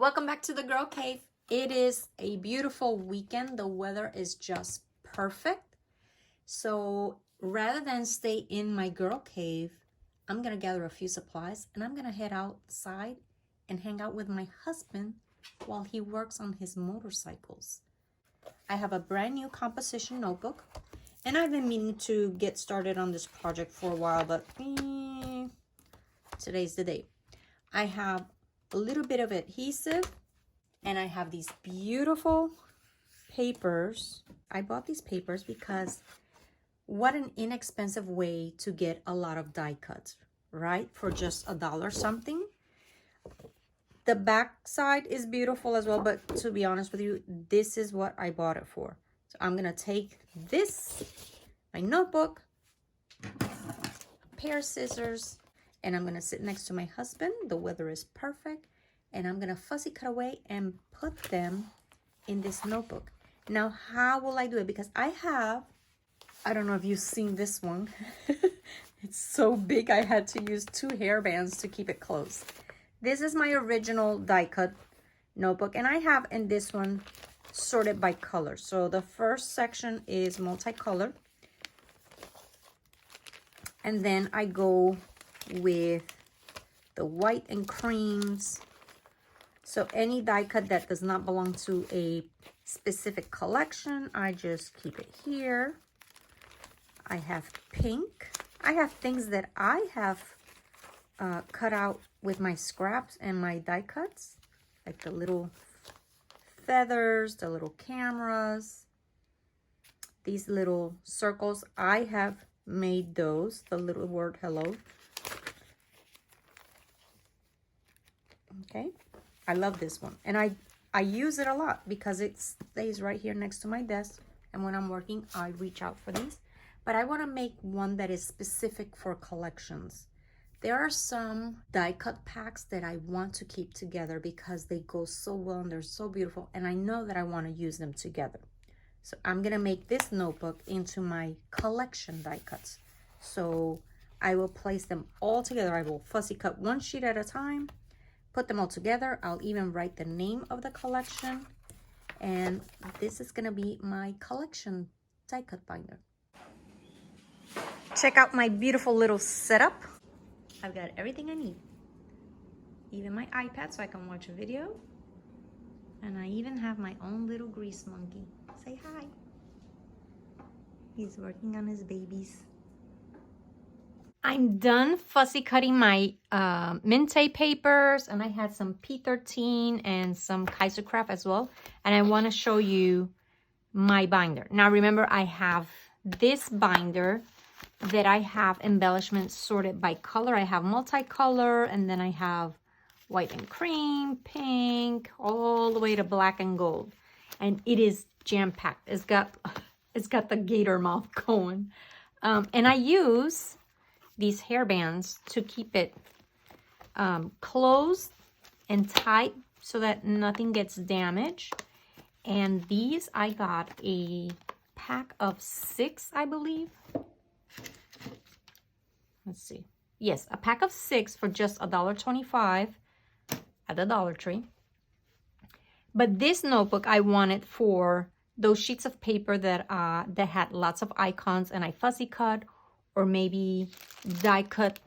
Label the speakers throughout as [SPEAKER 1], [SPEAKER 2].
[SPEAKER 1] Welcome back to the Girl Cave. It is a beautiful weekend. The weather is just perfect. So rather than stay in my girl cave, I'm gonna gather a few supplies and I'm gonna head outside and hang out with my husband while he works on his motorcycles. I have a brand new composition notebook and I've been meaning to get started on this project for a while, but today's the day. I have a little bit of adhesive and I have these beautiful papers. I bought these papers because what an inexpensive way to get a lot of die cuts, right? For just $1 something. The back side is beautiful as well, but to be honest with you, this is what I bought it for. So I'm gonna take this, my notebook, a pair of scissors, and I'm gonna sit next to my husband. The weather is perfect. And I'm gonna fussy cut away and put them in this notebook. Now, how will I do it? Because I don't know if you've seen this one. It's so big, I had to use 2 hair bands to keep it closed. This is my original die cut notebook, and I have in this one sorted by color. So the first section is multicolored. And then I go with the white and creams. So any die cut that does not belong to a specific collection, I just keep it here. I have pink. I have things that I have cut out with my scraps and my die cuts, like the little feathers, the little cameras, these little circles. I have made those, the little word hello. Okay. I love this one, and I use it a lot because it stays right here next to my desk, and when I'm working I reach out for these. But I want to make one that is specific for collections. There are some die cut packs that I want to keep together because they go so well and they're so beautiful, and I know that I want to use them together. So I'm gonna make this notebook into my collection die cuts. So I will place them all together. I will fussy cut one sheet at a time, put them all together. I'll even write the name of the collection. And this is gonna be my collection die cut binder. Check out my beautiful little setup. I've got everything I need. Even my iPad so I can watch a video. And I even have my own little grease monkey. Say hi. He's working on his babies. I'm done fussy cutting my Minte papers, and I had some P13 and some Kaisercraft as well. And I want to show you my binder. Now remember, I have this binder that I have embellishments sorted by color. I have multicolor, and then I have white and cream, pink, all the way to black and gold. And it is jam-packed. It's got the gator mouth going. And I use these hair bands to keep it closed and tight so that nothing gets damaged. And these I got a pack of 6, I believe. Let's see. Yes, a pack of 6 for just $1.25 at the Dollar Tree. But this notebook I wanted for those sheets of paper that had lots of icons and I fussy cut, or maybe die cut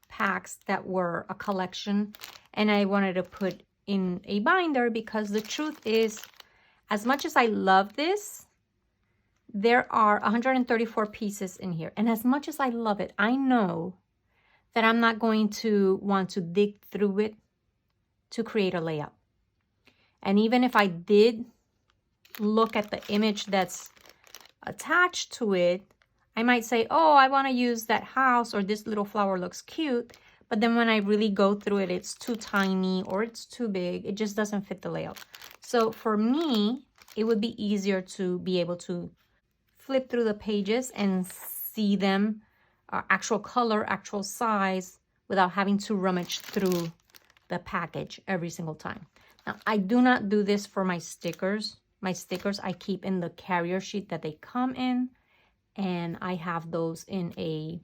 [SPEAKER 1] packs that were a collection, and I wanted to put in a binder because the truth is, as much as I love this, there are 134 pieces in here, and as much as I love it, I know that I'm not going to want to dig through it to create a layout. And even if I did look at the image that's attached to it, I might say, oh, I want to use that house, or this little flower looks cute. But then when I really go through it, it's too tiny or it's too big. It just doesn't fit the layout. So for me, it would be easier to be able to flip through the pages and see them actual color, actual size, without having to rummage through the package every single time. Now, I do not do this for my stickers. My stickers I keep in the carrier sheet that they come in. And I have those in a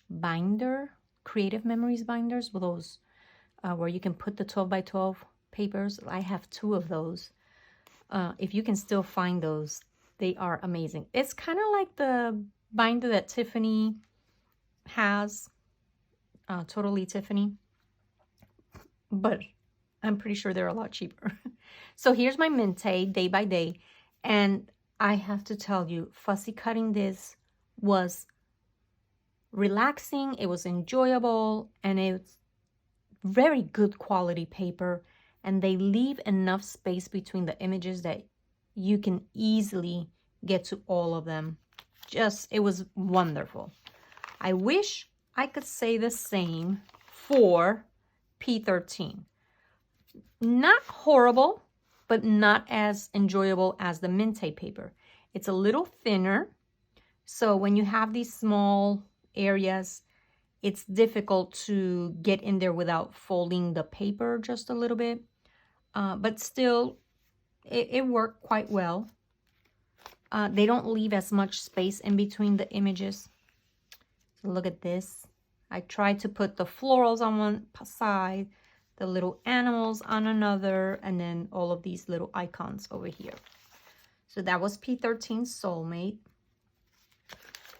[SPEAKER 1] binder, Creative Memories binders, with those where you can put the 12 by 12 papers. I have 2 of those. If you can still find those, they are amazing. It's kind of like the binder that Tiffany has, Totally Tiffany, but I'm pretty sure they're a lot cheaper. So here's my Minte day by day, and I have to tell you, fussy cutting this was relaxing, it was enjoyable, and it's very good quality paper, and they leave enough space between the images that you can easily get to all of them. It was wonderful. I wish I could say the same for P13. Not horrible, but not as enjoyable as the Minte paper. It's a little thinner, so when you have these small areas, it's difficult to get in there without folding the paper just a little bit. But still, it worked quite well. They don't leave as much space in between the images. So look at this. I tried to put the florals on one side, the little animals on another, and then all of these little icons over here. So that was P13 Soulmate.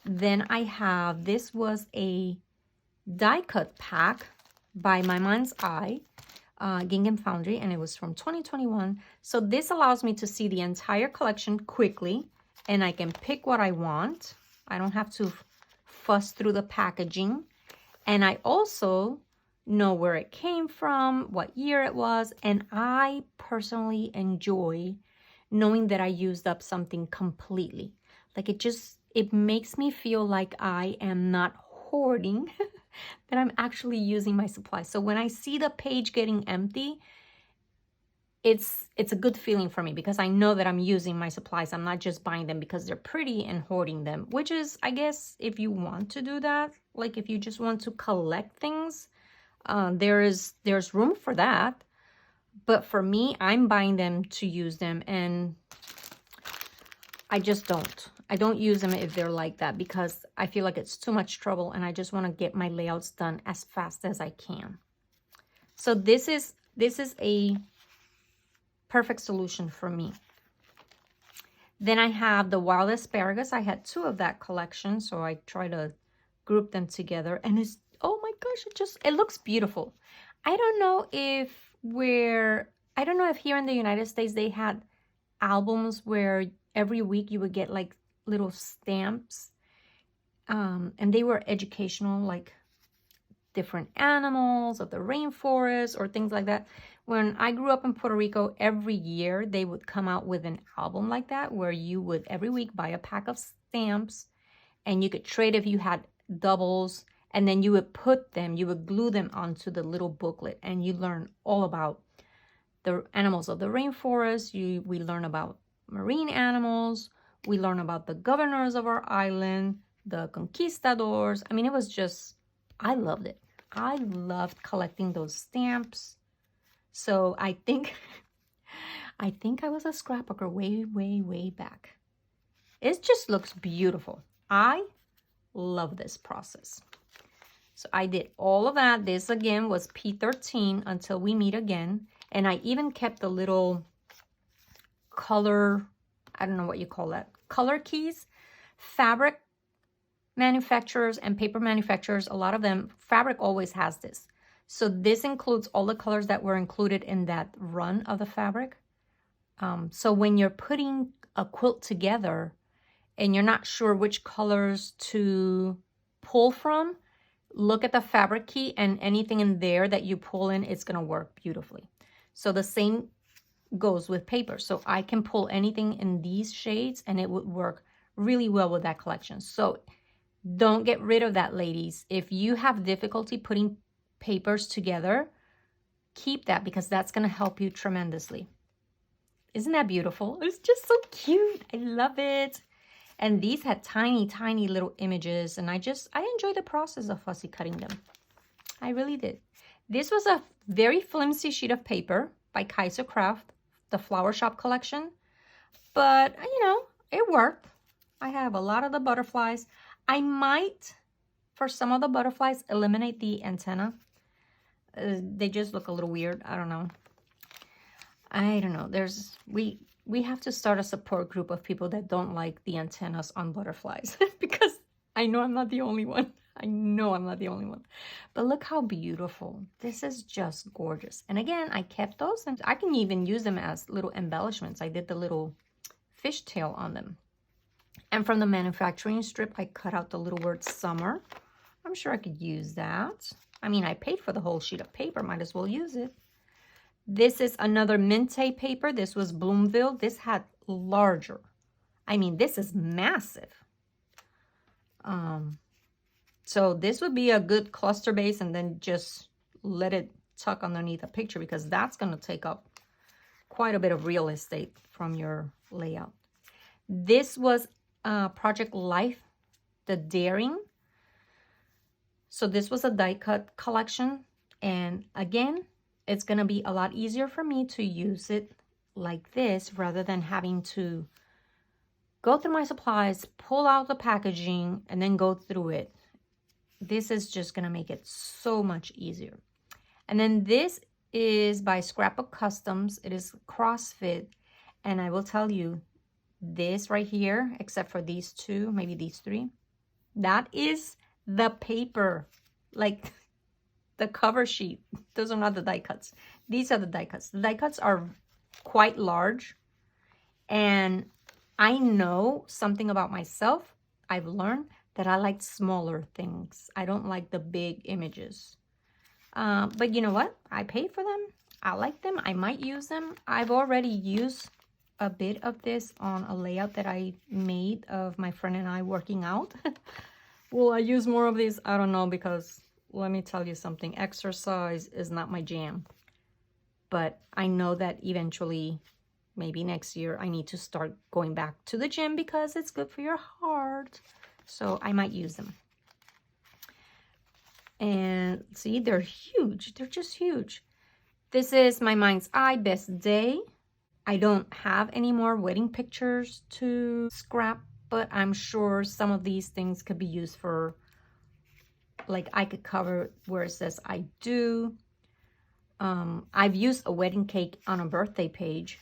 [SPEAKER 1] Then I have, this was a die cut pack by My Mind's Eye, Gingham Foundry, and it was from 2021. So this allows me to see the entire collection quickly, and I can pick what I want. I don't have to fuss through the packaging. And I also know where it came from, what year it was, and I personally enjoy knowing that I used up something completely. Like it makes me feel like I am not hoarding, that I'm actually using my supplies. So when I see the page getting empty, it's a good feeling for me because I know that I'm using my supplies. I'm not just buying them because they're pretty and hoarding them, which is, I guess, if you want to do that, like if you just want to collect things, there's room for that. But for me, I'm buying them to use them, and I just don't. I don't use them if they're like that because I feel like it's too much trouble and I just want to get my layouts done as fast as I can. So this is a perfect solution for me. Then I have the wild asparagus. I had 2 of that collection, so I try to group them together, and it's, oh my gosh, it looks beautiful. I don't know if here in the United States they had albums where every week you would get like little stamps, and they were educational, like different animals of the rainforest or things like that. When I grew up in Puerto Rico, every year they would come out with an album like that where you would every week buy a pack of stamps, and you could trade if you had doubles, and then you would glue them onto the little booklet, and you learn all about the animals of the rainforest. We learn about marine animals. We learn about the governors of our island, the conquistadors. I mean, it was just, I loved it. I loved collecting those stamps. So I think I was a scrapbooker way, way, way back. It just looks beautiful. I love this process. So I did all of that. This again was P13 until we meet again. And I even kept the little color, I don't know what you call that, color keys. Fabric manufacturers and paper manufacturers, a lot of them, fabric always has this. So this includes all the colors that were included in that run of the fabric. So when you're putting a quilt together and you're not sure which colors to pull from, look at the fabric key, and anything in there that you pull in, it's going to work beautifully. So the same goes with paper. So I can pull anything in these shades and it would work really well with that collection. So don't get rid of that, ladies. If you have difficulty putting papers together, keep that because that's going to help you tremendously. Isn't that beautiful? It's just so cute. I love it. And these had tiny, tiny little images, and I enjoy the process of fussy cutting them. I really did. This was a very flimsy sheet of paper by Kaiser Craft, the Flower Shop collection. But, you know, it worked. I have a lot of the butterflies. I might, for some of the butterflies, eliminate the antenna. They just look a little weird. I don't know. I don't know. We have to start a support group of people that don't like the antennas on butterflies because I know I'm not the only one. I know I'm not the only one. But look how beautiful. This is just gorgeous. And again, I kept those and I can even use them as little embellishments. I did the little fishtail on them. And from the manufacturing strip, I cut out the little word summer. I'm sure I could use that. I mean, I paid for the whole sheet of paper. Might as well use it. This is another Minte paper. This was Bloomville. This had larger. I mean, this is massive. So this would be a good cluster base and then just let it tuck underneath a picture because that's going to take up quite a bit of real estate from your layout. This was Project Life, the Daring. So this was a die cut collection. And again, it's going to be a lot easier for me to use it like this rather than having to go through my supplies, pull out the packaging, and then go through it. This is just going to make it so much easier. And then this is by Scrapbook Customs. It is CrossFit. And I will tell you, this right here, except for these two, maybe these three, that is the paper, like the cover sheet. Those are not the die cuts. These are the die cuts. The die cuts are quite large. And I know something about myself. I've learned that I like smaller things. I don't like the big images. But you know what? I paid for them. I like them. I might use them. I've already used a bit of this on a layout that I made of my friend and I working out. Will I use more of these? I don't know, because let me tell you something. Exercise is not my jam. But I know that eventually, maybe next year, I need to start going back to the gym because it's good for your heart. So I might use them. And see, they're huge. They're just huge. This is my mind's eye best day. I don't have any more wedding pictures to scrap, but I'm sure some of these things could be used for, like I could cover where it says I do. I've used a wedding cake on a birthday page.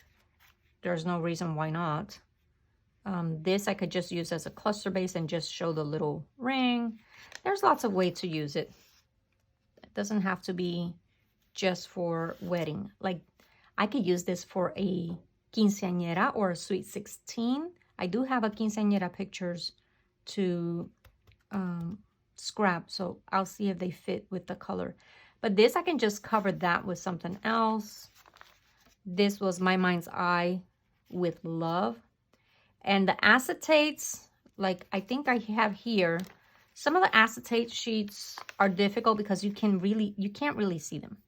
[SPEAKER 1] There's no reason why not. This I could just use as a cluster base and just show the little ring. There's lots of ways to use it. It doesn't have to be just for wedding. Like I could use this for a quinceañera or a sweet 16. I do have a quinceañera pictures to scrap, so I'll see if they fit with the color. But this, I can just cover that with something else. This was My Mind's Eye with Love. And the acetates, like I think I have here, some of the acetate sheets are difficult because you can't really see them.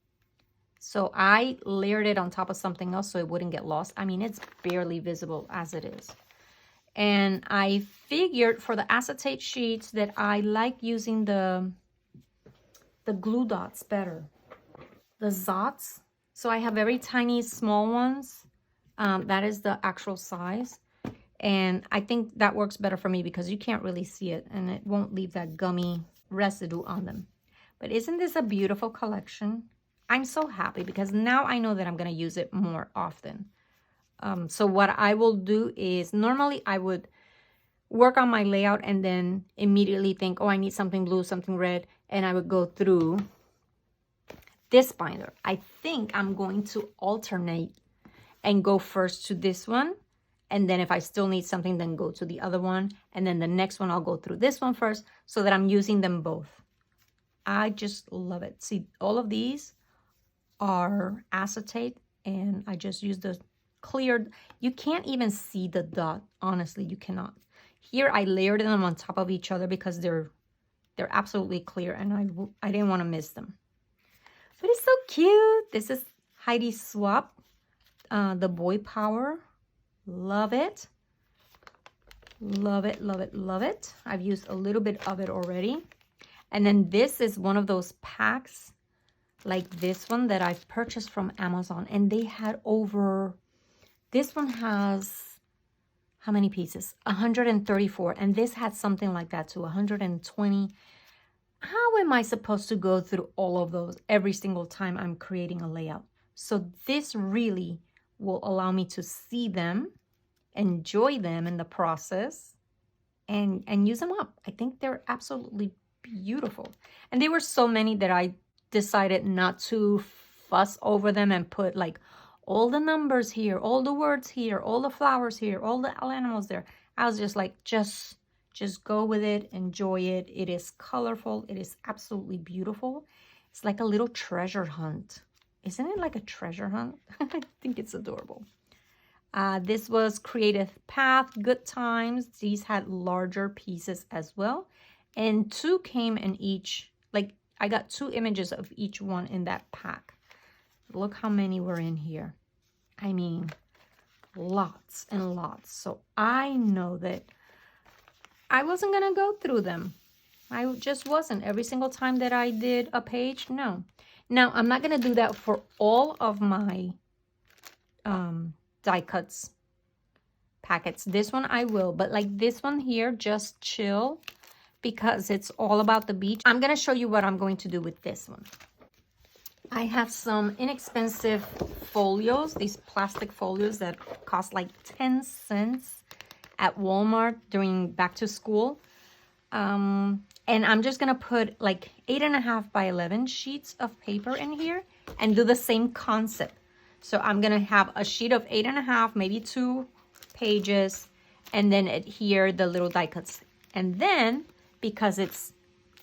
[SPEAKER 1] So I layered it on top of something else so it wouldn't get lost. I mean, it's barely visible as it is. And I figured for the acetate sheets that I like using the glue dots better. The Zots. So I have very tiny, small ones. That is the actual size. And I think that works better for me because you can't really see it and it won't leave that gummy residue on them. But isn't this a beautiful collection? I'm so happy because now I know that I'm going to use it more often. So what I will do is normally I would work on my layout and then immediately think, oh, I need something blue, something red. And I would go through this binder. I think I'm going to alternate and go first to this one. And then if I still need something, then go to the other one. And then the next one, I'll go through this one first so that I'm using them both. I just love it. See, all of these are acetate and I just use the clear. You can't even see the dot. Honestly, you cannot. Here, I layered them on top of each other because they're absolutely clear and I didn't want to miss them. But it's so cute. This is Heidi Swap, the Boy Power. Love it. Love it, love it, love it. I've used a little bit of it already. And then this is one of those packs like this one that I've purchased from Amazon. And they had over, this one has, how many pieces? 134. And this had something like that too, 120. How am I supposed to go through all of those every single time I'm creating a layout? So this really will allow me to see them, enjoy them in the process, and use them up. I think they're absolutely beautiful. And there were so many that I decided not to fuss over them and put like all the numbers here, all the words here, all the flowers here, all the animals there. I was just like, just go with it, enjoy it. It is colorful. It is absolutely beautiful. It's like a little treasure hunt. Isn't it like a treasure hunt? I think it's adorable. This was Creative Path, Good Times. These had larger pieces as well. And 2 came in each, like I got 2 images of each one in that pack. Look how many were in here. I mean, lots and lots. So I know that I wasn't going to go through them. I just wasn't. Every single time that I did a page, no. Now, I'm not going to do that for all of my die cuts packets. This one I will, but like this one here, just chill, because it's all about the beach. I'm going to show you what I'm going to do with this one. I have some inexpensive folios, these plastic folios that cost like 10 cents at Walmart during back to school. And I'm just going to put like 8.5 by 11 sheets of paper in here and do the same concept. So I'm going to have a sheet of 8.5, maybe 2 pages, and then adhere the little die cuts. And then, because it's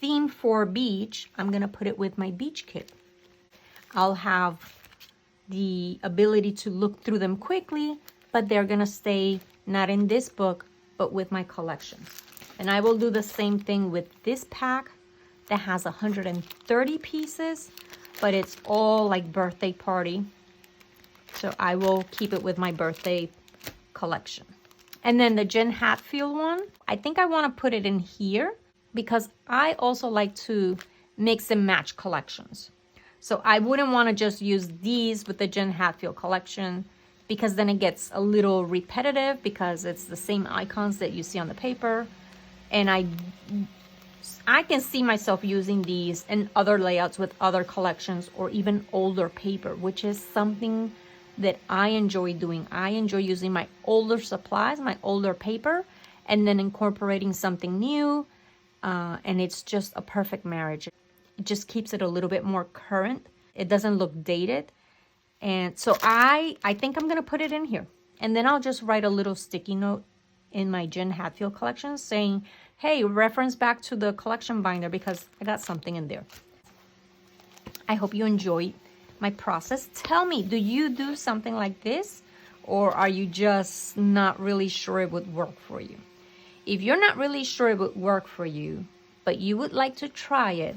[SPEAKER 1] themed for beach, I'm going to put it with my beach kit. I'll have the ability to look through them quickly, but they're going to stay not in this book, but with my collection. And I will do the same thing with this pack that has 130 pieces, but it's all like birthday party. So I will keep it with my birthday collection. And then the Jen Hatfield one, I think I want to put it in here because I also like to mix and match collections. So I wouldn't want to just use these with the Jen Hatfield collection, because then it gets a little repetitive because it's the same icons that you see on the paper. And I can see myself using these in other layouts with other collections or even older paper, which is something that I enjoy doing. I enjoy using my older supplies, my older paper, and then incorporating something new. And it's just a perfect marriage. It just keeps it a little bit more current. It doesn't look dated. And so I think I'm going to put it in here. And then I'll just write a little sticky note in my Jen Hatfield collection saying, hey, reference back to the collection binder because I got something in there. I hope you enjoyed my process. Tell me, do you do something like this, or are you just not really sure it would work for you? If you're not really sure it would work for you, but you would like to try it,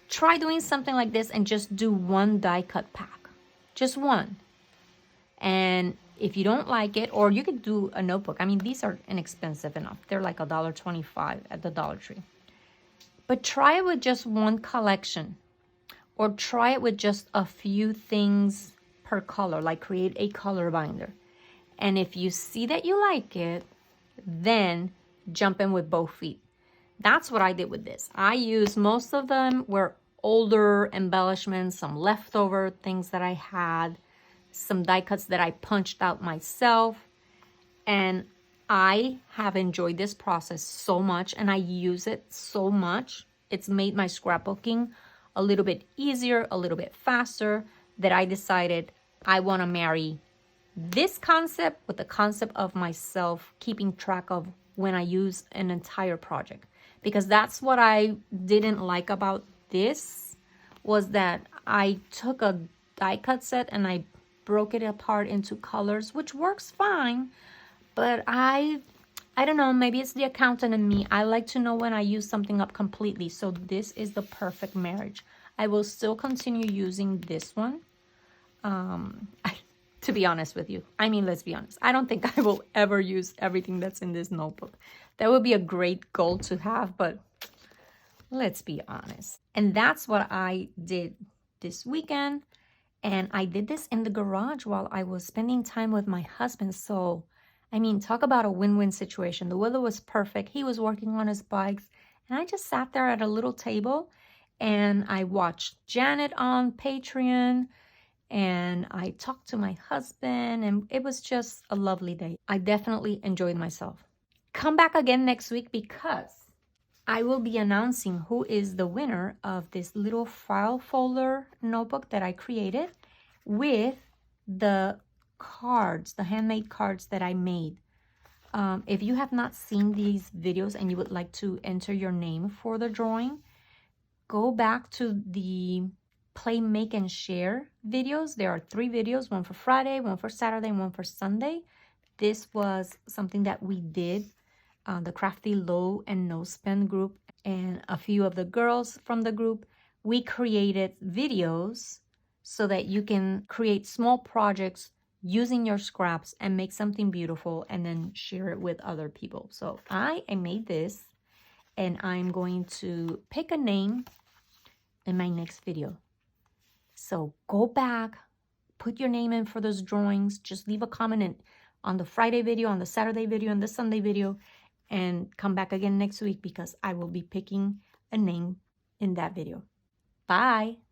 [SPEAKER 1] try doing something like this and just do 1 die cut pack. Just 1. And if you don't like it, or you could do a notebook. I mean, these are inexpensive enough. They're like $1.25 at the Dollar Tree. But try it with just 1 collection. Or try it with just a few things per color, like create a color binder. And if you see that you like it, then jump in with both feet. That's what I did with this. I used, most of them were older embellishments, some leftover things that I had, some die cuts that I punched out myself. And I have enjoyed this process so much, and I use it so much. It's made my scrapbooking a little bit easier, a little bit faster, that I decided I want to marry this concept with the concept of myself keeping track of when I use an entire project. Because that's what I didn't like about this, was that I took a die cut set and I broke it apart into colors, which works fine, but I don't know, maybe it's the accountant in me. I like to know when I use something up completely. So this is the perfect marriage. I will still continue using this one. To be honest with you, I mean, let's be honest. I don't think I will ever use everything that's in this notebook. That would be a great goal to have, but let's be honest. And that's what I did this weekend. And I did this in the garage while I was spending time with my husband. So, I mean, talk about a win-win situation. The weather was perfect. He was working on his bikes. And I just sat there at a little table and I watched Janet on Patreon. and I talked to my husband, and it was just a lovely day. I definitely enjoyed myself. Come back again next week because I will be announcing who is the winner of this little file folder notebook that I created with the cards, the handmade cards that I made. If you have not seen these videos and you would like to enter your name for the drawing, go back to the Play, Make, and Share videos. There are 3 videos, one for Friday, one for Saturday, and one for Sunday. This was something that we did, the Crafty Low and No Spend group and a few of the girls from the group. We created videos so that you can create small projects using your scraps and make something beautiful and then share it with other people. So I made this, and I'm going to pick a name in my next video. So go back, put your name in for those drawings. Just leave a comment on the Friday video, on the Saturday video, and the Sunday video, and come back again next week because I will be picking a name in that video. Bye.